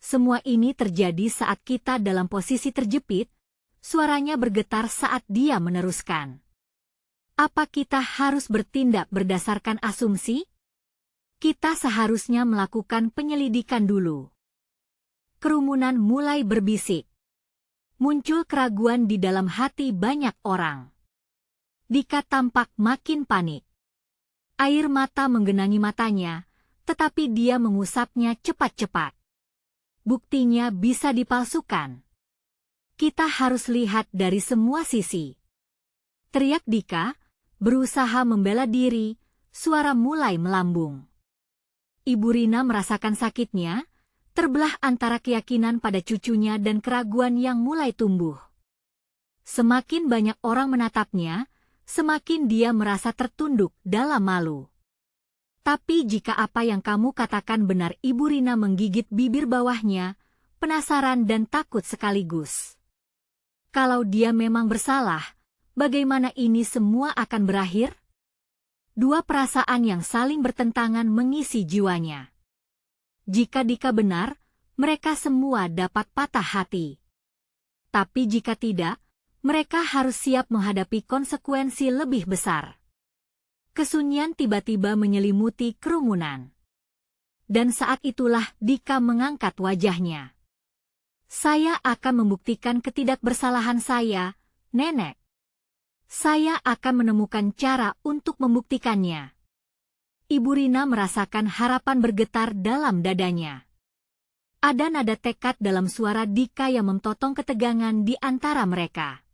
Semua ini terjadi saat kita dalam posisi terjepit, suaranya bergetar saat dia meneruskan. Apa kita harus bertindak berdasarkan asumsi? Kita seharusnya melakukan penyelidikan dulu. Kerumunan mulai berbisik. Muncul keraguan di dalam hati banyak orang. Dika tampak makin panik. Air mata menggenangi matanya, tetapi dia mengusapnya cepat-cepat. Buktinya bisa dipalsukan. Kita harus lihat dari semua sisi. Teriak Dika, berusaha membela diri, suara mulai melambung. Ibu Rina merasakan sakitnya, terbelah antara keyakinan pada cucunya dan keraguan yang mulai tumbuh. Semakin banyak orang menatapnya, semakin dia merasa tertunduk dalam malu. Tapi jika apa yang kamu katakan benar, Ibu Rina menggigit bibir bawahnya, penasaran dan takut sekaligus. Kalau dia memang bersalah, bagaimana ini semua akan berakhir? Dua perasaan yang saling bertentangan mengisi jiwanya. Jika Dika benar, mereka semua dapat patah hati. Tapi jika tidak, mereka harus siap menghadapi konsekuensi lebih besar. Kesunyian tiba-tiba menyelimuti kerumunan. Dan saat itulah Dika mengangkat wajahnya. Saya akan membuktikan ketidakbersalahan saya, Nenek. Saya akan menemukan cara untuk membuktikannya. Ibu Rina merasakan harapan bergetar dalam dadanya. Ada nada tekad dalam suara Dika yang memotong ketegangan di antara mereka.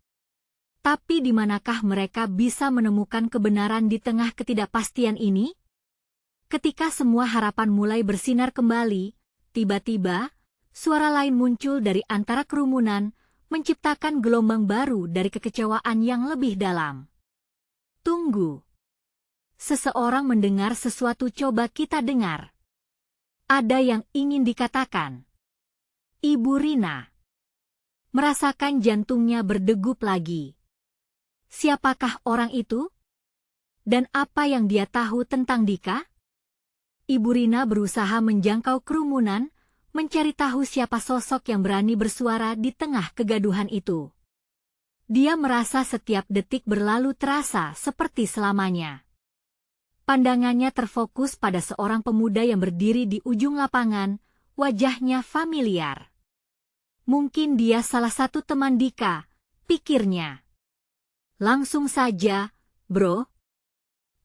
Tapi di manakah mereka bisa menemukan kebenaran di tengah ketidakpastian ini? Ketika semua harapan mulai bersinar kembali, tiba-tiba, suara lain muncul dari antara kerumunan, menciptakan gelombang baru dari kekecewaan yang lebih dalam. Tunggu. Seseorang mendengar sesuatu, coba kita dengar. Ada yang ingin dikatakan. Ibu Rina merasakan jantungnya berdegup lagi. Siapakah orang itu? Dan apa yang dia tahu tentang Dika? Ibu Rina berusaha menjangkau kerumunan, mencari tahu siapa sosok yang berani bersuara di tengah kegaduhan itu. Dia merasa setiap detik berlalu terasa seperti selamanya. Pandangannya terfokus pada seorang pemuda yang berdiri di ujung lapangan, wajahnya familiar. Mungkin dia salah satu teman Dika, pikirnya. Langsung saja, bro.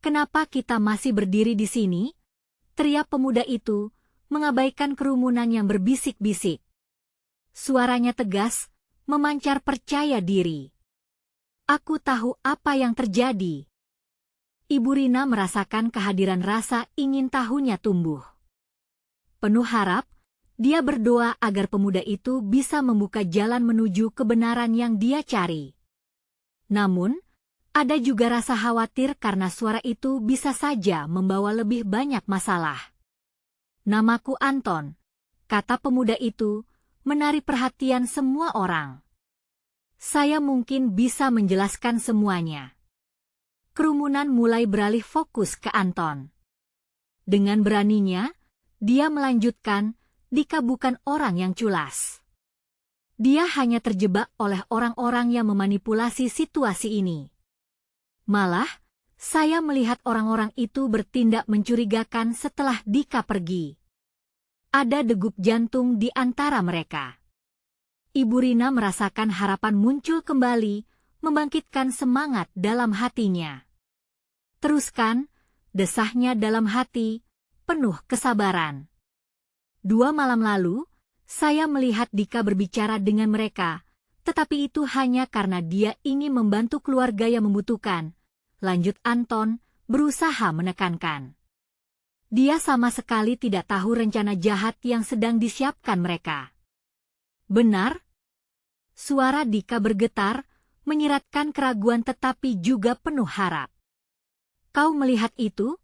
Kenapa kita masih berdiri di sini? Teriak pemuda itu, mengabaikan kerumunan yang berbisik-bisik. Suaranya tegas, memancar percaya diri. Aku tahu apa yang terjadi. Ibu Rina merasakan kehadiran rasa ingin tahunya tumbuh. Penuh harap, dia berdoa agar pemuda itu bisa membuka jalan menuju kebenaran yang dia cari. Namun, ada juga rasa khawatir karena suara itu bisa saja membawa lebih banyak masalah. Namaku Anton, kata pemuda itu, menarik perhatian semua orang. Saya mungkin bisa menjelaskan semuanya. Kerumunan mulai beralih fokus ke Anton. Dengan beraninya, dia melanjutkan, Dika bukan orang yang culas. Dia hanya terjebak oleh orang-orang yang memanipulasi situasi ini. Malah, saya melihat orang-orang itu bertindak mencurigakan setelah Dika pergi. Ada degup jantung di antara mereka. Ibu Rina merasakan harapan muncul kembali, membangkitkan semangat dalam hatinya. Teruskan, desahnya dalam hati, penuh kesabaran. 2 malam lalu, saya melihat Dika berbicara dengan mereka, tetapi itu hanya karena dia ingin membantu keluarga yang membutuhkan, lanjut Anton, berusaha menekankan. Dia sama sekali tidak tahu rencana jahat yang sedang disiapkan mereka. Benar? Suara Dika bergetar, menyiratkan keraguan tetapi juga penuh harap. Kau melihat itu?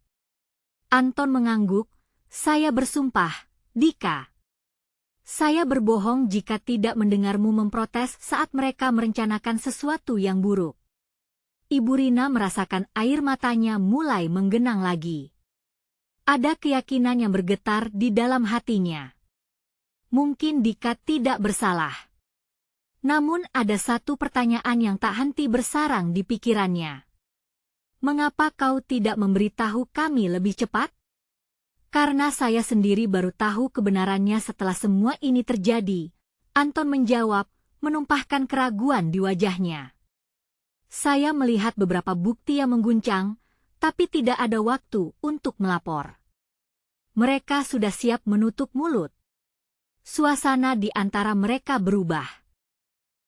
Anton mengangguk, saya bersumpah, Dika. Saya berbohong jika tidak mendengarmu memprotes saat mereka merencanakan sesuatu yang buruk. Ibu Rina merasakan air matanya mulai menggenang lagi. Ada keyakinan yang bergetar di dalam hatinya. Mungkin Dika tidak bersalah. Namun ada satu pertanyaan yang tak henti bersarang di pikirannya. Mengapa kau tidak memberitahu kami lebih cepat? Karena saya sendiri baru tahu kebenarannya setelah semua ini terjadi, Anton menjawab, menumpahkan keraguan di wajahnya. Saya melihat beberapa bukti yang mengguncang, tapi tidak ada waktu untuk melapor. Mereka sudah siap menutup mulut. Suasana di antara mereka berubah.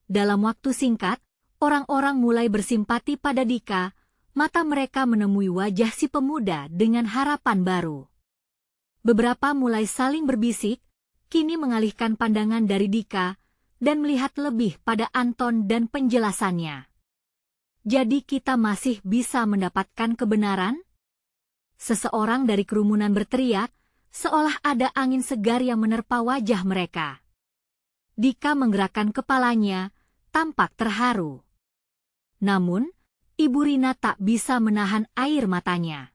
Dalam waktu singkat, orang-orang mulai bersimpati pada Dika, mata mereka menemui wajah si pemuda dengan harapan baru. Beberapa mulai saling berbisik, kini mengalihkan pandangan dari Dika, dan melihat lebih pada Anton dan penjelasannya. Jadi kita masih bisa mendapatkan kebenaran? Seseorang dari kerumunan berteriak, seolah ada angin segar yang menerpa wajah mereka. Dika menggerakkan kepalanya, tampak terharu. Namun, Ibu Rina tak bisa menahan air matanya.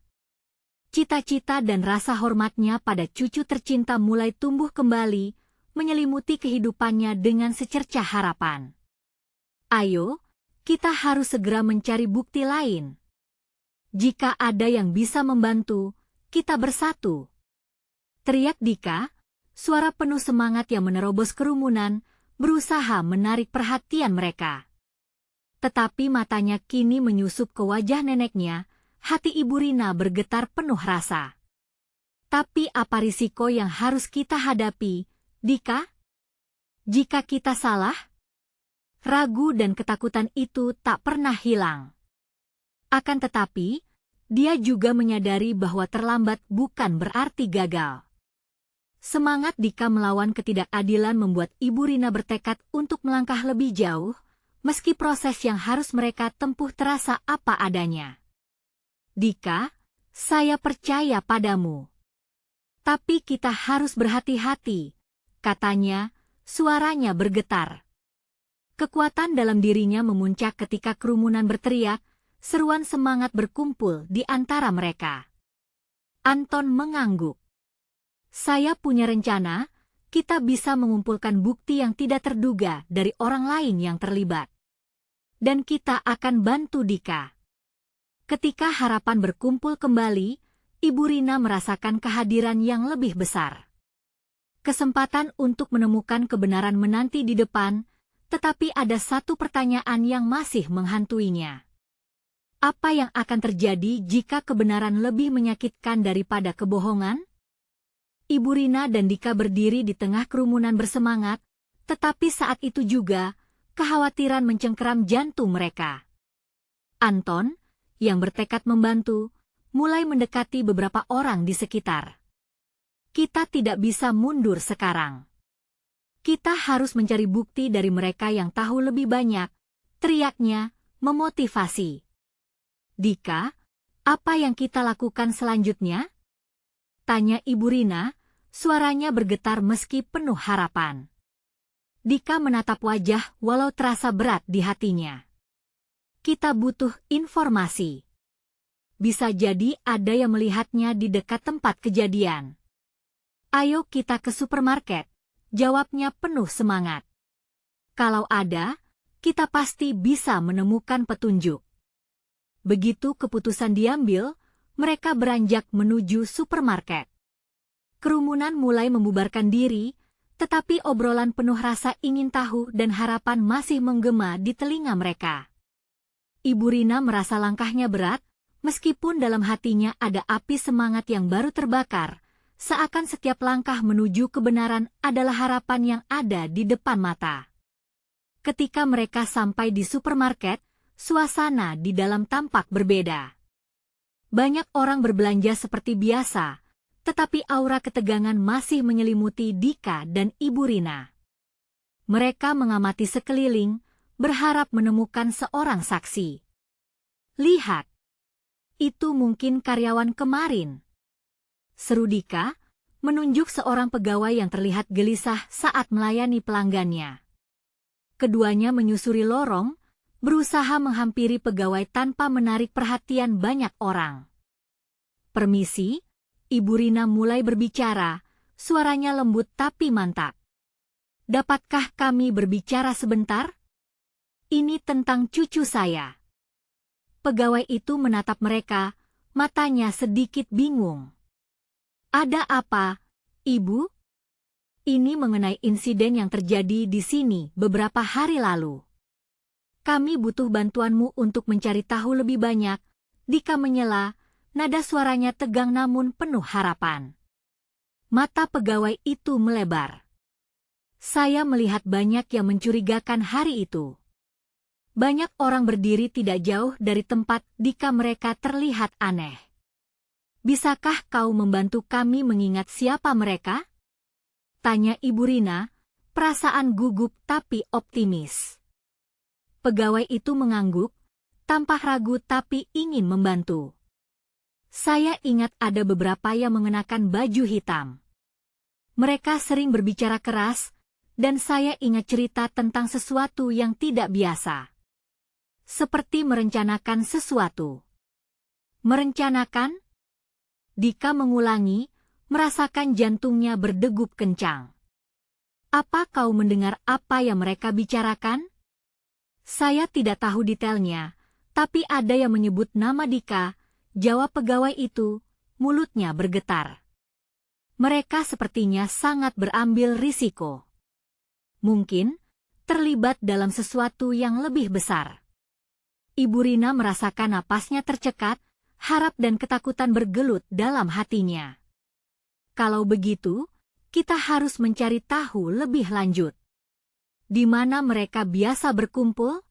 Cita-cita dan rasa hormatnya pada cucu tercinta mulai tumbuh kembali, menyelimuti kehidupannya dengan secercah harapan. Ayo, kita harus segera mencari bukti lain. Jika ada yang bisa membantu, kita bersatu. Teriak Dika, suara penuh semangat yang menerobos kerumunan, berusaha menarik perhatian mereka. Tetapi matanya kini menyusup ke wajah neneknya, hati Ibu Rina bergetar penuh rasa. Tapi apa risiko yang harus kita hadapi, Dika? Jika kita salah? Ragu dan ketakutan itu tak pernah hilang. Akan tetapi, dia juga menyadari bahwa terlambat bukan berarti gagal. Semangat Dika melawan ketidakadilan membuat Ibu Rina bertekad untuk melangkah lebih jauh, meski proses yang harus mereka tempuh terasa apa adanya. Dika, saya percaya padamu. Tapi kita harus berhati-hati, katanya, suaranya bergetar. Kekuatan dalam dirinya memuncak ketika kerumunan berteriak, seruan semangat berkumpul di antara mereka. Anton mengangguk. Saya punya rencana, kita bisa mengumpulkan bukti yang tidak terduga dari orang lain yang terlibat. Dan kita akan bantu Dika. Ketika harapan berkumpul kembali, Ibu Rina merasakan kehadiran yang lebih besar. Kesempatan untuk menemukan kebenaran menanti di depan, tetapi ada satu pertanyaan yang masih menghantuinya. Apa yang akan terjadi jika kebenaran lebih menyakitkan daripada kebohongan? Ibu Rina dan Dika berdiri di tengah kerumunan bersemangat, tetapi saat itu juga, kekhawatiran mencengkeram jantung mereka. Anton, yang bertekad membantu, mulai mendekati beberapa orang di sekitar. Kita tidak bisa mundur sekarang. Kita harus mencari bukti dari mereka yang tahu lebih banyak, teriaknya, memotivasi. Dika, apa yang kita lakukan selanjutnya? Tanya Ibu Rina, suaranya bergetar meski penuh harapan. Dika menatap wajah walau terasa berat di hatinya. Kita butuh informasi. Bisa jadi ada yang melihatnya di dekat tempat kejadian. Ayo kita ke supermarket, jawabnya penuh semangat. Kalau ada, kita pasti bisa menemukan petunjuk. Begitu keputusan diambil, mereka beranjak menuju supermarket. Kerumunan mulai membubarkan diri, tetapi obrolan penuh rasa ingin tahu dan harapan masih menggema di telinga mereka. Ibu Rina merasa langkahnya berat, meskipun dalam hatinya ada api semangat yang baru terbakar, seakan setiap langkah menuju kebenaran adalah harapan yang ada di depan mata. Ketika mereka sampai di supermarket, suasana di dalam tampak berbeda. Banyak orang berbelanja seperti biasa, tetapi aura ketegangan masih menyelimuti Dika dan Ibu Rina. Mereka mengamati sekeliling, berharap menemukan seorang saksi. "Lihat, itu mungkin karyawan kemarin," seru Dika, menunjuk seorang pegawai yang terlihat gelisah saat melayani pelanggannya. Keduanya menyusuri lorong, berusaha menghampiri pegawai tanpa menarik perhatian banyak orang. "Permisi," Ibu Rina mulai berbicara, suaranya lembut tapi mantap. "Dapatkah kami berbicara sebentar? Ini tentang cucu saya." Pegawai itu menatap mereka, matanya sedikit bingung. "Ada apa, Ibu?" "Ini mengenai insiden yang terjadi di sini beberapa hari lalu. Kami butuh bantuanmu untuk mencari tahu lebih banyak." Dika menyela, nada suaranya tegang namun penuh harapan. Mata pegawai itu melebar. "Saya melihat banyak yang mencurigakan hari itu. Banyak orang berdiri tidak jauh dari tempat Dika, mereka terlihat aneh. Bisakah kau membantu kami mengingat siapa mereka?" tanya Ibu Rina, perasaan gugup tapi optimis. Pegawai itu mengangguk, tampak ragu tapi ingin membantu. "Saya ingat ada beberapa yang mengenakan baju hitam. Mereka sering berbicara keras, dan saya ingat cerita tentang sesuatu yang tidak biasa. Seperti merencanakan sesuatu." "Merencanakan?" Dika mengulangi, merasakan jantungnya berdegup kencang. "Apa kau mendengar apa yang mereka bicarakan?" "Saya tidak tahu detailnya, tapi ada yang menyebut nama Dika," jawab pegawai itu, mulutnya bergetar. "Mereka sepertinya sangat berambil risiko. Mungkin terlibat dalam sesuatu yang lebih besar." Ibu Rina merasakan napasnya tercekat, harap dan ketakutan bergelut dalam hatinya. "Kalau begitu, kita harus mencari tahu lebih lanjut. Di mana mereka biasa berkumpul?"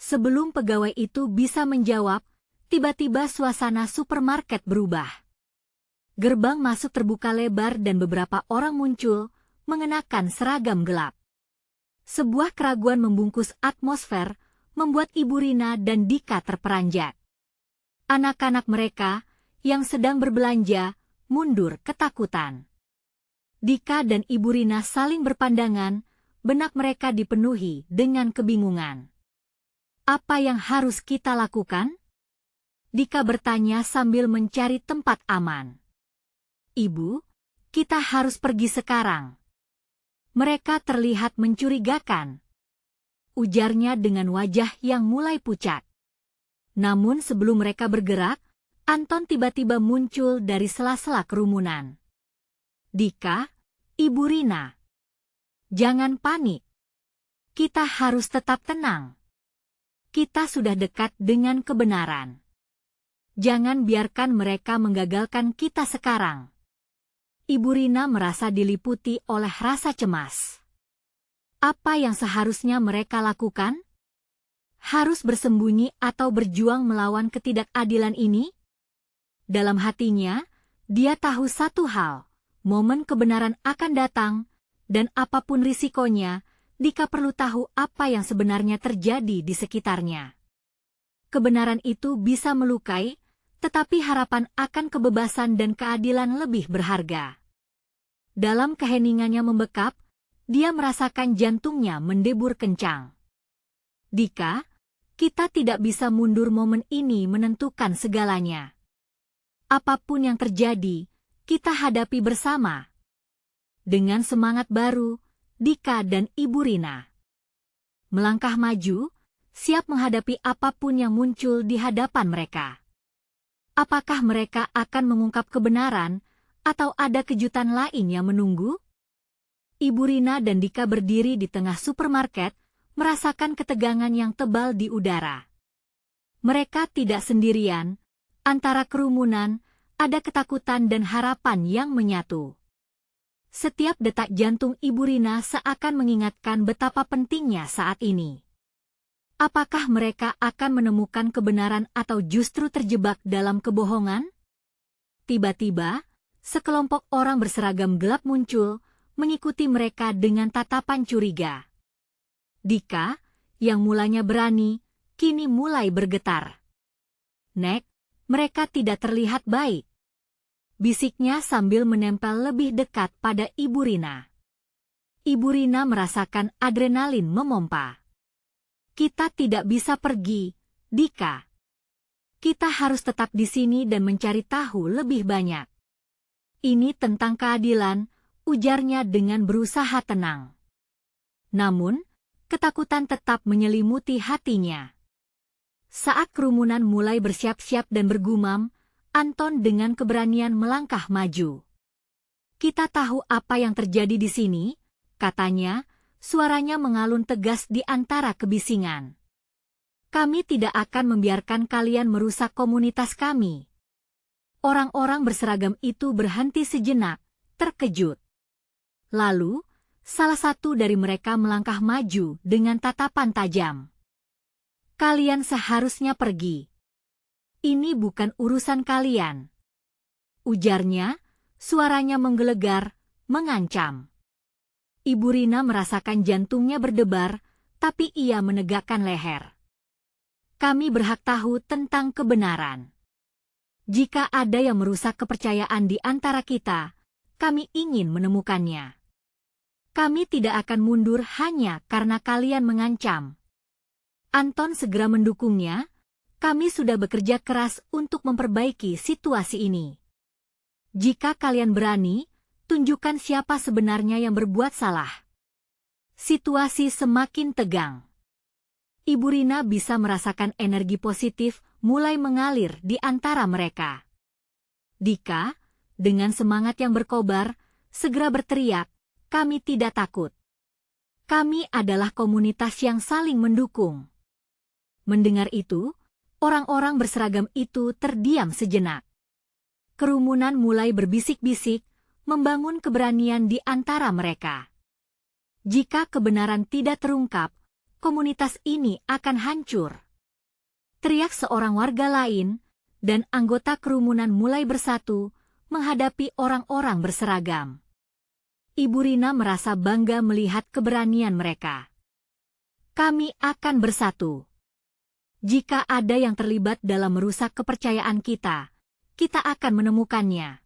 Sebelum pegawai itu bisa menjawab, tiba-tiba suasana supermarket berubah. Gerbang masuk terbuka lebar dan beberapa orang muncul, mengenakan seragam gelap. Sebuah keraguan membungkus atmosfer, membuat Ibu Rina dan Dika terperanjat. Anak-anak mereka, yang sedang berbelanja, mundur ketakutan. Dika dan Ibu Rina saling berpandangan, benak mereka dipenuhi dengan kebingungan. "Apa yang harus kita lakukan?" Dika bertanya sambil mencari tempat aman. "Ibu, kita harus pergi sekarang. Mereka terlihat mencurigakan," ujarnya dengan wajah yang mulai pucat. Namun sebelum mereka bergerak, Anton tiba-tiba muncul dari sela-sela kerumunan. "Dika, Ibu Rina, jangan panik. Kita harus tetap tenang. Kita sudah dekat dengan kebenaran. Jangan biarkan mereka menggagalkan kita sekarang." Ibu Rina merasa diliputi oleh rasa cemas. Apa yang seharusnya mereka lakukan? Harus bersembunyi atau berjuang melawan ketidakadilan ini? Dalam hatinya, dia tahu satu hal, momen kebenaran akan datang, dan apapun risikonya, Dika perlu tahu apa yang sebenarnya terjadi di sekitarnya. Kebenaran itu bisa melukai, tetapi harapan akan kebebasan dan keadilan lebih berharga. Dalam keheningannya membekap, dia merasakan jantungnya mendebur kencang. "Dika, kita tidak bisa mundur, momen ini menentukan segalanya. Apapun yang terjadi, kita hadapi bersama." Dengan semangat baru, Dika dan Ibu Rina melangkah maju, siap menghadapi apapun yang muncul di hadapan mereka. Apakah mereka akan mengungkap kebenaran, atau ada kejutan lain yang menunggu? Ibu Rina dan Dika berdiri di tengah supermarket, merasakan ketegangan yang tebal di udara. Mereka tidak sendirian, antara kerumunan, ada ketakutan dan harapan yang menyatu. Setiap detak jantung Ibu Rina seakan mengingatkan betapa pentingnya saat ini. Apakah mereka akan menemukan kebenaran atau justru terjebak dalam kebohongan? Tiba-tiba, sekelompok orang berseragam gelap muncul, mengikuti mereka dengan tatapan curiga. Dika, yang mulanya berani, kini mulai bergetar. "Nek, mereka tidak terlihat baik," bisiknya sambil menempel lebih dekat pada Ibu Rina. Ibu Rina merasakan adrenalin memompa. "Kita tidak bisa pergi, Dika. Kita harus tetap di sini dan mencari tahu lebih banyak." "Ini tentang keadilan," ujarnya dengan berusaha tenang. Namun, ketakutan tetap menyelimuti hatinya. Saat kerumunan mulai bersiap-siap dan bergumam, Anton dengan keberanian melangkah maju. "Kita tahu apa yang terjadi di sini," katanya, suaranya mengalun tegas di antara kebisingan. "Kami tidak akan membiarkan kalian merusak komunitas kami." Orang-orang berseragam itu berhenti sejenak, terkejut. Lalu, salah satu dari mereka melangkah maju dengan tatapan tajam. "Kalian seharusnya pergi. Ini bukan urusan kalian," ujarnya, suaranya menggelegar, mengancam. Ibu Rina merasakan jantungnya berdebar, tapi ia menegakkan leher. "Kami berhak tahu tentang kebenaran. Jika ada yang merusak kepercayaan di antara kita, kami ingin menemukannya. Kami tidak akan mundur hanya karena kalian mengancam." Anton segera mendukungnya. "Kami sudah bekerja keras untuk memperbaiki situasi ini. Jika kalian berani, tunjukkan siapa sebenarnya yang berbuat salah." Situasi semakin tegang. Ibu Rina bisa merasakan energi positif mulai mengalir di antara mereka. Dika, dengan semangat yang berkobar, segera berteriak, "Kami tidak takut. Kami adalah komunitas yang saling mendukung." Mendengar itu, orang-orang berseragam itu terdiam sejenak. Kerumunan mulai berbisik-bisik, membangun keberanian di antara mereka. Jika kebenaran tidak terungkap, komunitas ini akan hancur. Teriak seorang warga lain, dan anggota kerumunan mulai bersatu, menghadapi orang-orang berseragam. Ibu Rina merasa bangga melihat keberanian mereka. "Kami akan bersatu. Jika ada yang terlibat dalam merusak kepercayaan kita, kita akan menemukannya."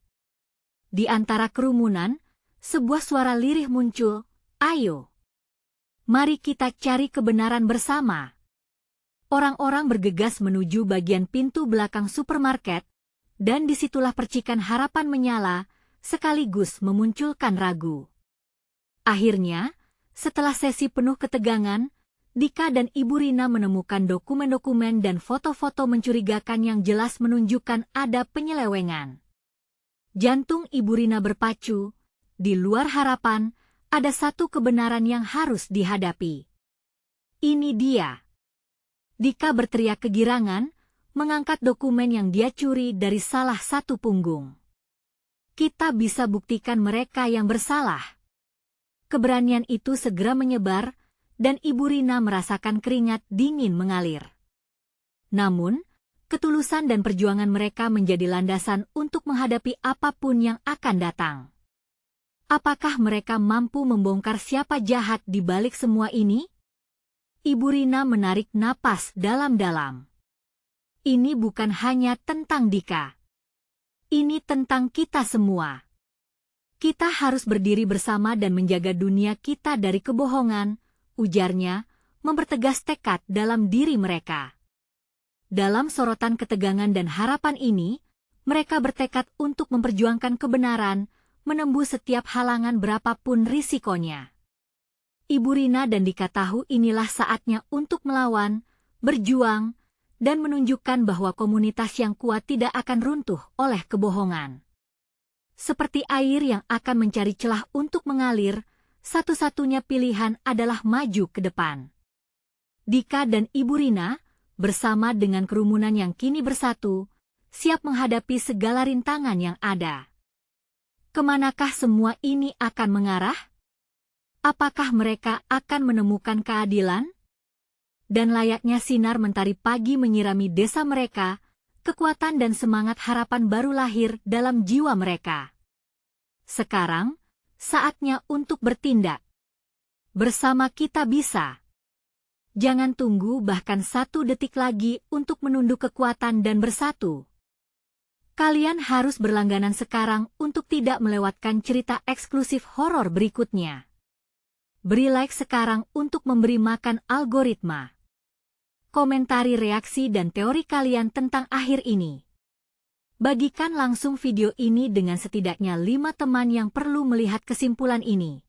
Di antara kerumunan, sebuah suara lirih muncul, "Ayo, mari kita cari kebenaran bersama." Orang-orang bergegas menuju bagian pintu belakang supermarket, dan disitulah percikan harapan menyala, sekaligus memunculkan ragu. Akhirnya, setelah sesi penuh ketegangan, Dika dan Ibu Rina menemukan dokumen-dokumen dan foto-foto mencurigakan yang jelas menunjukkan ada penyelewengan. Jantung Ibu Rina berpacu. Di luar harapan, ada satu kebenaran yang harus dihadapi. "Ini dia!" Dika berteriak kegirangan, mengangkat dokumen yang dia curi dari salah satu punggung. "Kita bisa buktikan mereka yang bersalah." Keberanian itu segera menyebar, dan Ibu Rina merasakan keringat dingin mengalir. Namun, ketulusan dan perjuangan mereka menjadi landasan untuk menghadapi apapun yang akan datang. Apakah mereka mampu membongkar siapa jahat di balik semua ini? Ibu Rina menarik napas dalam-dalam. Ini bukan hanya tentang Dika. Ini tentang kita semua. Kita harus berdiri bersama dan menjaga dunia kita dari kebohongan, ujarnya, mempertegas tekad dalam diri mereka. Dalam sorotan ketegangan dan harapan ini, mereka bertekad untuk memperjuangkan kebenaran, menembus setiap halangan berapapun risikonya. Ibu Rina dan Dika tahu inilah saatnya untuk melawan, berjuang, dan menunjukkan bahwa komunitas yang kuat tidak akan runtuh oleh kebohongan. Seperti air yang akan mencari celah untuk mengalir, satu-satunya pilihan adalah maju ke depan. Dika dan Ibu Rina, bersama dengan kerumunan yang kini bersatu, siap menghadapi segala rintangan yang ada. Kemanakah semua ini akan mengarah? Apakah mereka akan menemukan keadilan? Dan layaknya sinar mentari pagi menyirami desa mereka, kekuatan dan semangat harapan baru lahir dalam jiwa mereka. Sekarang, Saatnya untuk bertindak. Bersama kita bisa. Jangan tunggu bahkan 1 detik lagi untuk menunduk kekuatan dan bersatu. Kalian harus berlangganan sekarang untuk tidak melewatkan cerita eksklusif horor berikutnya. Beri like sekarang untuk memberi makan algoritma. Komentari reaksi dan teori kalian tentang akhir ini. Bagikan langsung video ini dengan setidaknya 5 teman yang perlu melihat kesimpulan ini.